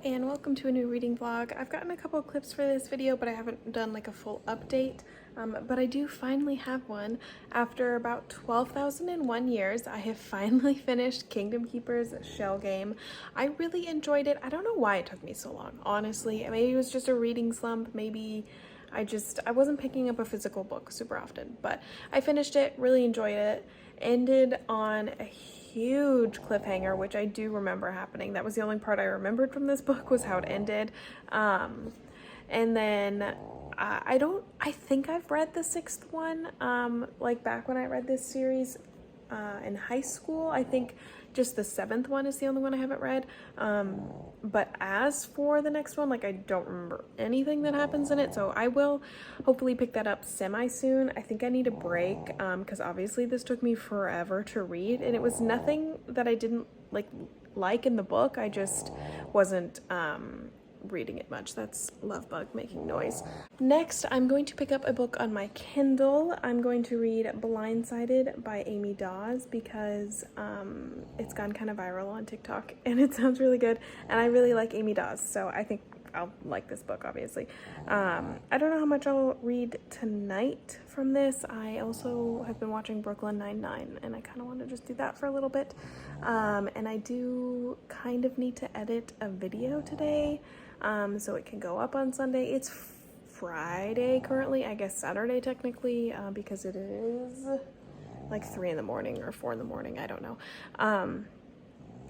and welcome to a new reading vlog. I've gotten a couple of clips for this video, but I haven't done like a full update. But I do finally have one. After about 12,001 years, I have finally finished Kingdom Keeper's Shell Game. I really enjoyed it. I don't know why it took me so long, honestly. Maybe it was just a reading slump. Maybe I wasn't picking up a physical book super often, but I finished it, really enjoyed it. Ended on a huge cliffhanger, which I do remember happening. That was the only part I remembered from this book, was how it ended. And then I think I've read the sixth one, like back when I read this series in high school. I think just the seventh one is the only one I haven't read. But as for the next one, like I don't remember anything that happens in it, so I will hopefully pick that up semi soon. I think I need a break because obviously this took me forever to read, and it was nothing that I didn't like in the book. I just wasn't reading it much. That's Lovebug making noise. Next, I'm going to pick up a book on my Kindle. I'm going to read Blindsided by Amy Dawes because it's gone kind of viral on TikTok and it sounds really good, and I really like Amy Dawes, so I think I'll like this book, obviously. I don't know how much I'll read tonight from this. I also have been watching Brooklyn Nine-Nine, and I kind of want to just do that for a little bit. And I do kind of need to edit a video today, so it can go up on Sunday. It's Friday currently, I guess Saturday technically, because it is like 3 in the morning or 4 in the morning, I don't know.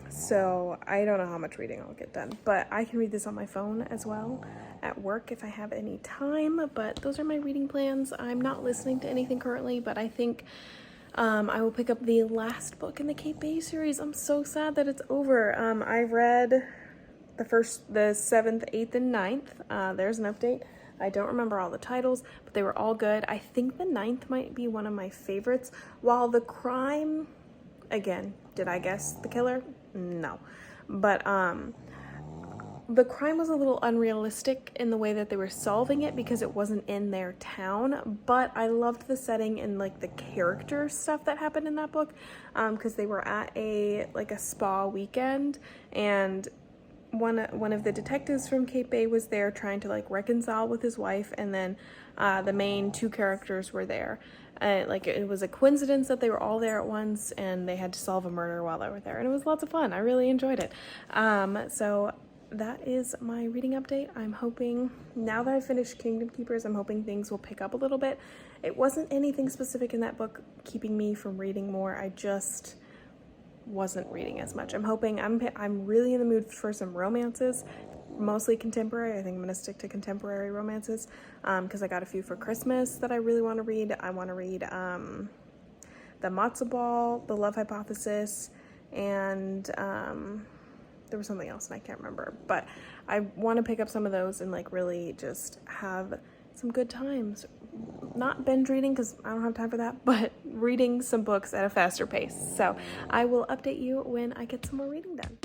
So I don't know how much reading I'll get done, but I can read this on my phone as well at work if I have any time. But those are my reading plans. I'm not listening to anything currently, but I think I will pick up the last book in the Kate Bay series. I'm so sad that it's over. I read the 7th, 8th, and 9th. There's an update. I don't remember all the titles, but they were all good. I think the 9th might be one of my favorites. While the crime, again, did I guess the killer? No. But the crime was a little unrealistic in the way that they were solving it because it wasn't in their town, but I loved the setting and like the character stuff that happened in that book, because they were at a spa weekend, and one of the detectives from Cape Bay was there trying to like reconcile with his wife, and then the main two characters were there. It was a coincidence that they were all there at once, and they had to solve a murder while they were there, and it was lots of fun. I really enjoyed it. So that is my reading update. I'm hoping, now that I've finished Kingdom Keepers, I'm hoping things will pick up a little bit. It wasn't anything specific in that book keeping me from reading more. I just wasn't reading as much. I'm hoping, I'm really in the mood for some romances, mostly contemporary. I think I'm gonna stick to contemporary romances because I got a few for Christmas that I really want to read. I want to read The Matzo Ball, The Love Hypothesis, and there was something else and I can't remember, but I want to pick up some of those and like really just have some good times. Not binge reading because I don't have time for that, but reading some books at a faster pace. So I will update you when I get some more reading done.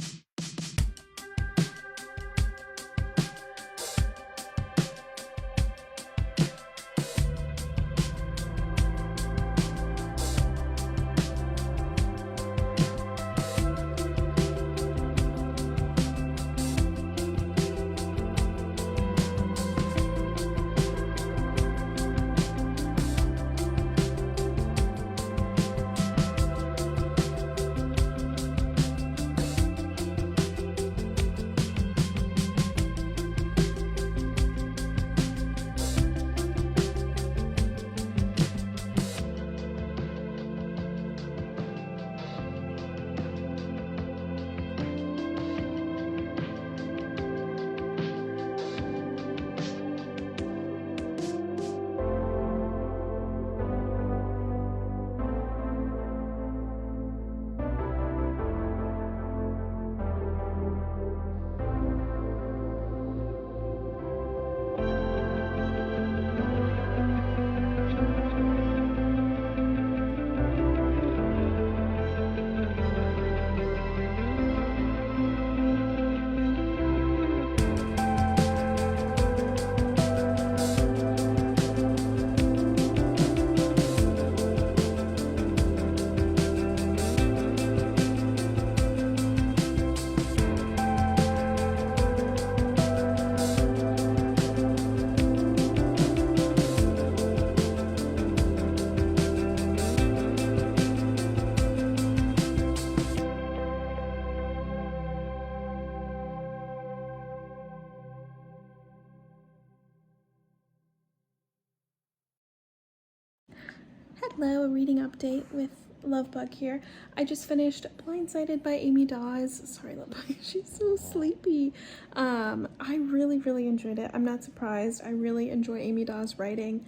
Hello, a reading update with Lovebug here. I just finished Blindsided by Amy Dawes. Sorry, Lovebug, she's so sleepy. I really enjoyed it. I'm not surprised. I really enjoy Amy Dawes' writing.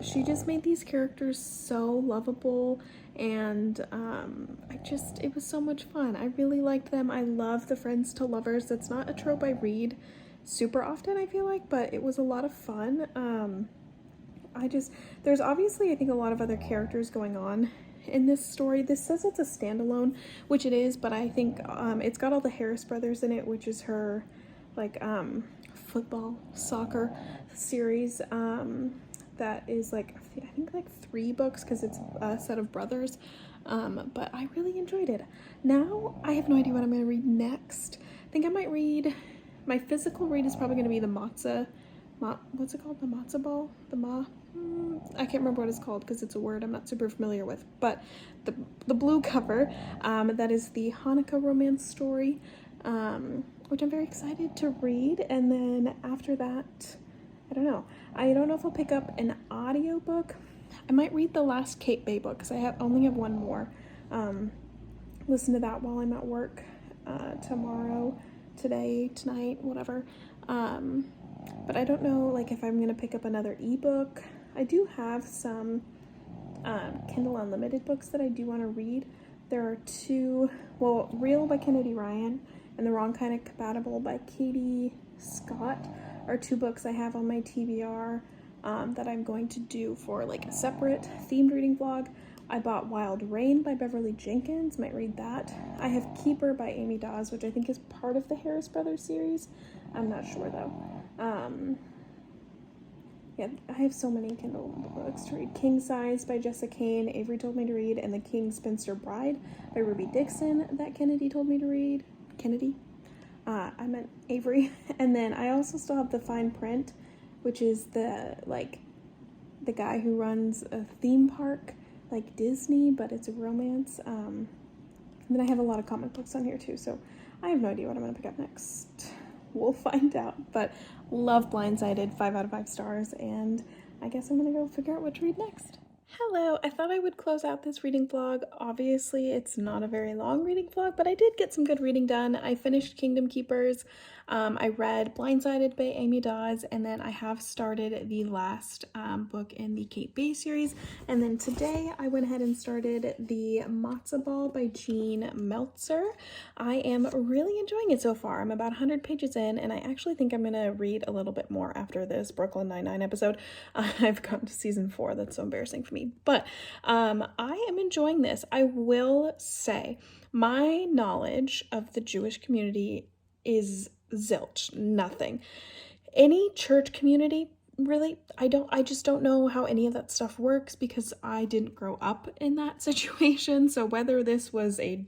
She just made these characters so lovable, and it was so much fun. I really liked them. I love the friends to lovers. That's not a trope I read super often, I feel like, but it was a lot of fun. There's obviously, I think, a lot of other characters going on in this story. This says it's a standalone, which it is, but I think it's got all the Harris brothers in it, which is her, like, football, soccer series, that is, like, I think, like, 3 books, because it's a set of brothers, but I really enjoyed it. Now, I have no idea what I'm going to read next. I think I might read, my physical read is probably going to be the what's it called? The matzo ball? I can't remember what it's called because it's a word I'm not super familiar with, but the blue cover, that is the Hanukkah romance story, which I'm very excited to read. And then after that, I don't know if I'll pick up an audiobook. I might read the last Kate Bay book because I only have one more. Listen to that while I'm at work, tomorrow, today, tonight, whatever. But I don't know, like, if I'm going to pick up another ebook. I do have some Kindle Unlimited books that I do want to read. There are 2, well, Real by Kennedy Ryan and The Wrong Kind of Compatible by Katie Scott are 2 books I have on my TBR that I'm going to do for, like, a separate themed reading vlog. I bought Wild Rain by Beverly Jenkins, might read that. I have Keeper by Amy Dawes, which I think is part of the Harris Brothers series. I'm not sure though. Yeah, I have so many Kindle books to read. King Size by Jessica Kane, Avery told me to read, and The King's Spinster Bride by Ruby Dixon that Kennedy told me to read. Kennedy? I meant Avery. And then I also still have The Fine Print, which is the guy who runs a theme park like Disney, but it's a romance. And then I have a lot of comic books on here too, so I have no idea what I'm going to pick up next. We'll find out, but love Blindsided, 5 out of 5 stars, and I guess I'm gonna go figure out what to read next. Hello, I thought I would close out this reading vlog. Obviously, it's not a very long reading vlog, but I did get some good reading done. I finished Kingdom Keepers. I read Blindsided by Amy Dawes, and then I have started the last book in the Kate Bay series. And then today I went ahead and started the Matzo Ball by Jean Meltzer. I am really enjoying it so far. I'm about 100 pages in, and I actually think I'm gonna read a little bit more after this Brooklyn Nine-Nine episode. I've gotten to season 4. That's so embarrassing for me. But I am enjoying this. I will say my knowledge of the Jewish community is zilch, nothing. Any church community, really, I just don't know how any of that stuff works because I didn't grow up in that situation. So whether this was a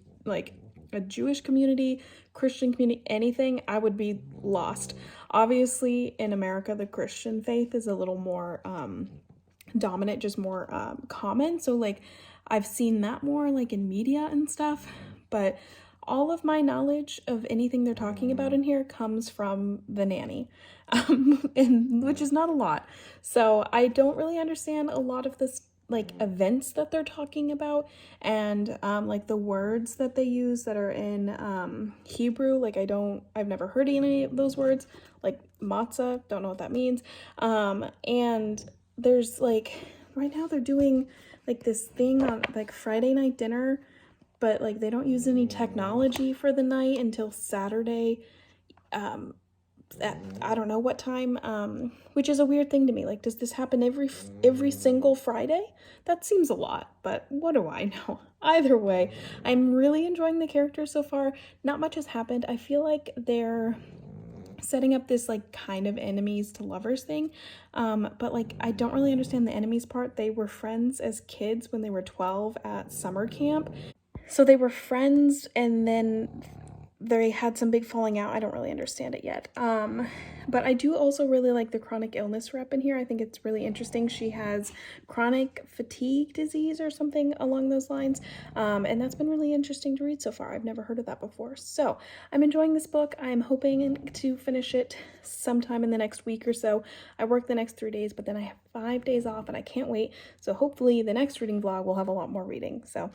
Jewish community, Christian community, anything, I would be lost. Obviously, in America, the Christian faith is a little more dominant, just more common. So like I've seen that more like in media and stuff, but all of my knowledge of anything they're talking about in here comes from The Nanny, and which is not a lot. So I don't really understand a lot of this like events that they're talking about, and like the words that they use that are in Hebrew. Like I've never heard any of those words, like matzah, don't know what that means. And there's like, right now they're doing like this thing on like Friday night dinner, but like they don't use any technology for the night until Saturday at I don't know what time, which is a weird thing to me. Like, does this happen every single Friday? That seems a lot, but what do I know? Either way, I'm really enjoying the characters so far. Not much has happened. I feel like they're setting up this like kind of enemies to lovers thing, but like I don't really understand the enemies part. They were friends as kids when they were 12 at summer camp. So they were friends, and then they had some big falling out. I don't really understand it yet. But I do also really like the chronic illness rep in here. I think it's really interesting. She has chronic fatigue disease or something along those lines. And that's been really interesting to read so far. I've never heard of that before. So I'm enjoying this book. I'm hoping to finish it sometime in the next week or so. I work the next 3 days, but then I have 5 days off and I can't wait. So hopefully the next reading vlog will have a lot more reading. So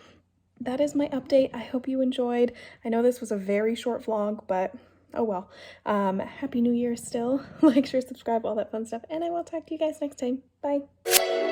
that is my update. I hope you enjoyed. I know this was a very short vlog, but oh well. Happy New Year still. Like, share, subscribe, all that fun stuff. And I will talk to you guys next time. Bye.